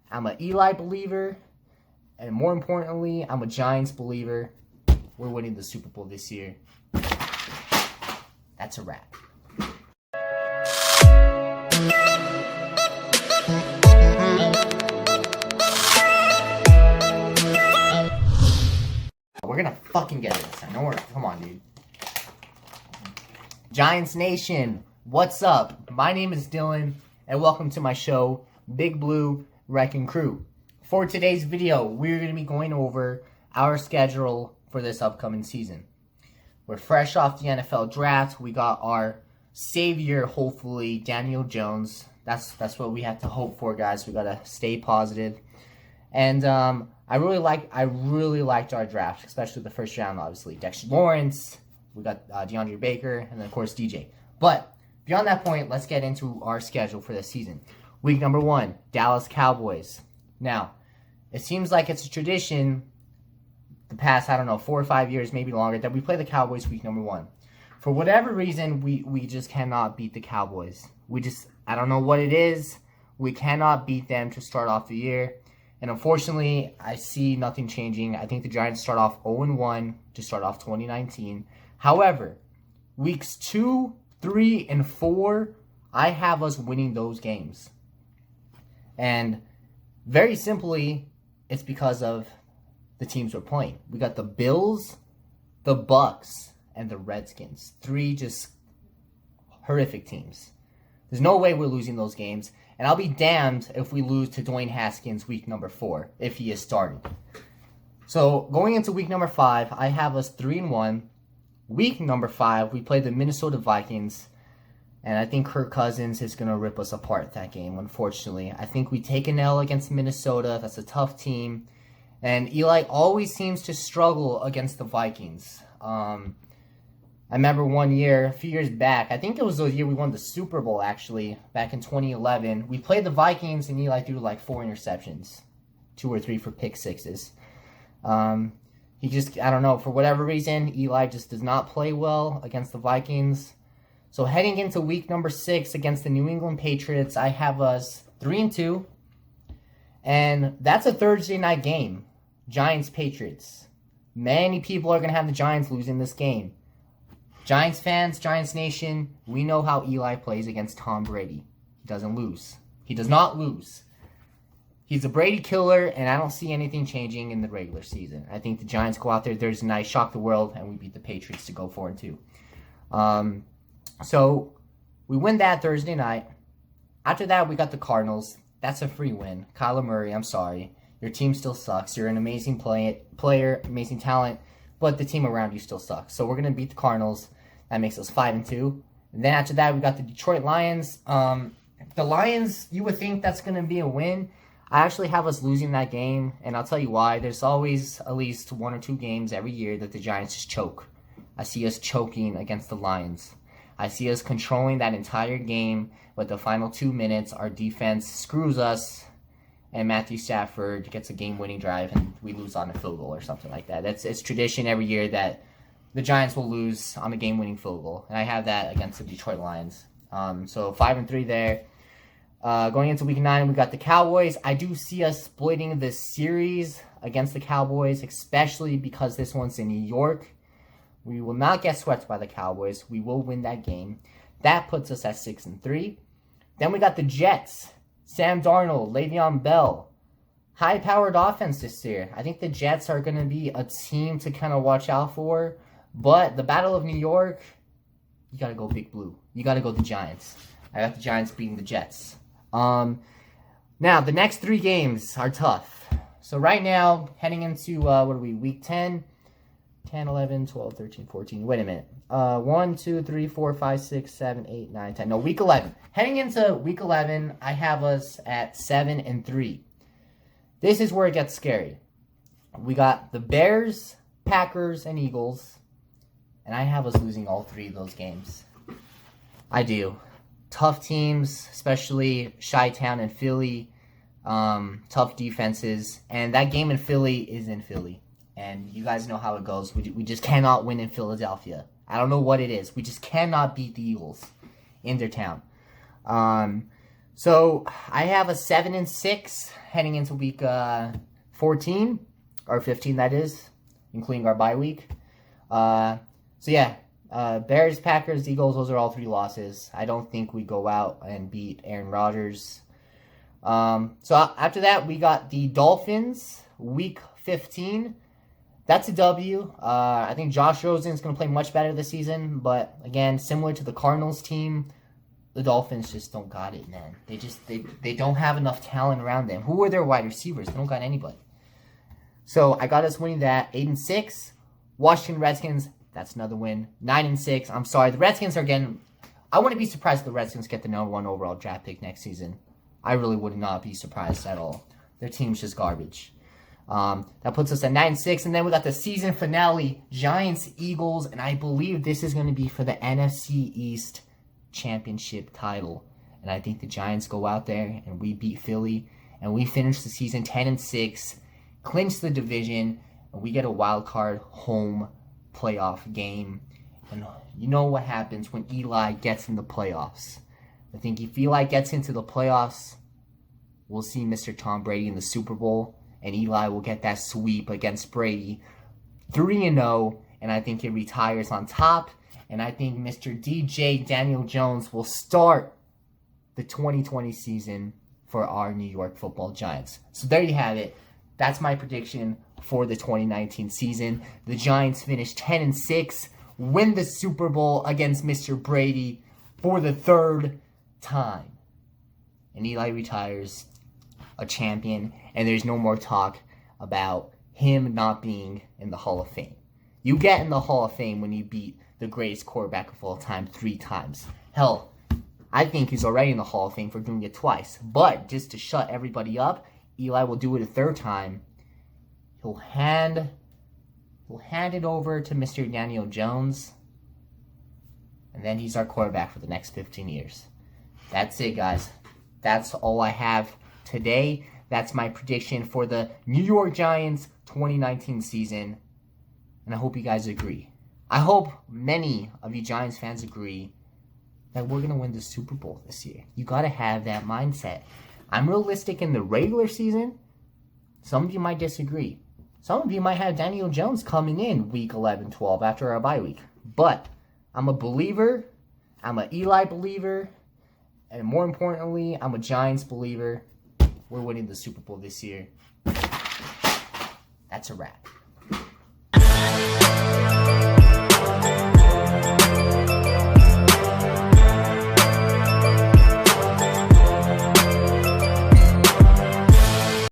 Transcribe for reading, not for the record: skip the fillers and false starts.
I'm an Eli believer. And more importantly, I'm a Giants believer. We're winning the Super Bowl this year. That's a wrap. We're gonna fucking get this. I know we're. Come on, dude. Giants Nation, what's up? My name is Dylan, and welcome to my show, Big Blue Wrecking Crew. For today's video, we're gonna be going over our schedule for this upcoming season. We're fresh off the NFL draft. We got our savior, hopefully, Daniel Jones. That's what we have to hope for, guys. We gotta stay positive. And I really liked our draft, especially the first round, obviously. Dexter Lawrence, we got DeAndre Baker, and then, of course, DJ. But beyond that point, let's get into our schedule for this season. Week number 1, Dallas Cowboys. Now, it seems like it's a tradition the past, 4 or 5 years, maybe longer, that we play the Cowboys week number 1. For whatever reason, we just cannot beat the Cowboys. I don't know what it is. We cannot beat them to start off the year. And unfortunately, I see nothing changing. I think the Giants start off 0-1 to start off 2019. However, weeks 2, 3, and 4, I have us winning those games. And very simply, it's because of the teams we're playing. We got the Bills, the Bucks, and the Redskins. 3 just horrific teams. There's no way we're losing those games. And I'll be damned if we lose to Dwayne Haskins week number 4, if he is starting. So, going into week number 5, I have us 3-1. Week number 5, we play the Minnesota Vikings. And I think Kirk Cousins is going to rip us apart that game, unfortunately. I think we take an L against Minnesota. That's a tough team. And Eli always seems to struggle against the Vikings. I remember one year, a few years back, I think it was the year we won the Super Bowl, actually, back in 2011. We played the Vikings, and Eli threw like 4 interceptions, 2 or 3 for pick sixes. He just, I don't know, for whatever reason, Eli just does not play well against the Vikings. So heading into week number 6 against the New England Patriots, I have us 3-2. And that's a Thursday night game, Giants-Patriots. Many people are going to have the Giants losing this game. Giants fans, Giants Nation, we know how Eli plays against Tom Brady. He doesn't lose. He does not lose. He's a Brady killer, and I don't see anything changing in the regular season. I think the Giants go out there Thursday night, shock the world, and we beat the Patriots to go 4-2. So we win that Thursday night. After that, we got the Cardinals. That's a free win. Kyler Murray, I'm sorry. Your team still sucks. You're an amazing player, amazing talent, but the team around you still sucks. So we're going to beat the Cardinals. That makes us 5-2. And then after that, we got the Detroit Lions. The Lions, you would think that's going to be a win. I actually have us losing that game, and I'll tell you why. There's always at least 1 or 2 games every year that the Giants just choke. I see us choking against the Lions. I see us controlling that entire game, but the final 2 minutes, our defense screws us, and Matthew Stafford gets a game-winning drive, and we lose on a field goal or something like that. It's tradition every year that the Giants will lose on a game-winning field goal, and I have that against the Detroit Lions. So 5-3 there. Going into week 9, we got the Cowboys. I do see us splitting this series against the Cowboys, especially because this one's in New York. We will not get swept by the Cowboys. We will win that game. That puts us at 6-3. Then we got the Jets. Sam Darnold, Le'Veon Bell. High-powered offense this year. I think the Jets are going to be a team to kind of watch out for. But the Battle of New York, you got to go Big Blue. You got to go the Giants. I got the Giants beating the Jets. Now, the next 3 games are tough. So right now, heading into, week 10? 10, 11, 12, 13, 14. Wait a minute. 1, 2, 3, 4, 5, 6, 7, 8, 9, 10. No, week 11. Heading into week 11, I have us at 7-3. This is where it gets scary. We got the Bears, Packers, and Eagles. And I have us losing all 3 of those games. I do. Tough teams, especially Chi-Town and Philly. Tough defenses. And that game in Philly is in Philly. And you guys know how it goes. We just cannot win in Philadelphia. I don't know what it is. We just cannot beat the Eagles in their town. So I have a 7-6 heading into week 14, or 15 that is, including our bye week. So yeah, Bears, Packers, Eagles, those are all 3 losses. I don't think we go out and beat Aaron Rodgers. So after that, we got the Dolphins, week 15. That's a W. I think Josh Rosen's going to play much better this season, but again, similar to the Cardinals team, the Dolphins just don't got it, man. They don't have enough talent around them. Who are their wide receivers? They don't got anybody. So I got us winning that 8-6. Washington Redskins, that's another win. 9-6. I'm sorry, the Redskins are getting. I wouldn't be surprised if the Redskins get the #1 overall draft pick next season. I really would not be surprised at all. Their team's just garbage. That puts us at 9-6, and then we got the season finale, Giants, Eagles, and I believe this is going to be for the NFC East championship title. And I think the Giants go out there and we beat Philly, and we finish the season 10-6, clinch the division, and we get a wild card home playoff game. And you know what happens when Eli gets in the playoffs. I think if Eli gets into the playoffs, we'll see Mr. Tom Brady in the Super Bowl. And Eli will get that sweep against Brady, 3-0, and I think he retires on top. And I think Mr. DJ Daniel Jones will start the 2020 season for our New York Football Giants. So there you have it. That's my prediction for the 2019 season. The Giants finish 10-6, win the Super Bowl against Mr. Brady for the 3rd time. And Eli retires a champion, and there's no more talk about him not being in the Hall of Fame. You get in the Hall of Fame when you beat the greatest quarterback of all time 3 times. Hell, I think he's already in the Hall of Fame for doing it twice. But just to shut everybody up, Eli will do it a 3rd time. He'll hand it over to Mr. Daniel Jones, and then he's our quarterback for the next 15 years. That's it, guys. That's all I have today. That's my prediction for the New York Giants 2019 season. And I hope you guys agree. I hope many of you Giants fans agree that we're going to win the Super Bowl this year. You got to have that mindset. I'm realistic in the regular season. Some of you might disagree. Some of you might have Daniel Jones coming in week 11, 12 after our bye week. But I'm a believer. I'm an Eli believer. And more importantly, I'm a Giants believer. We're winning the Super Bowl this year. That's a wrap.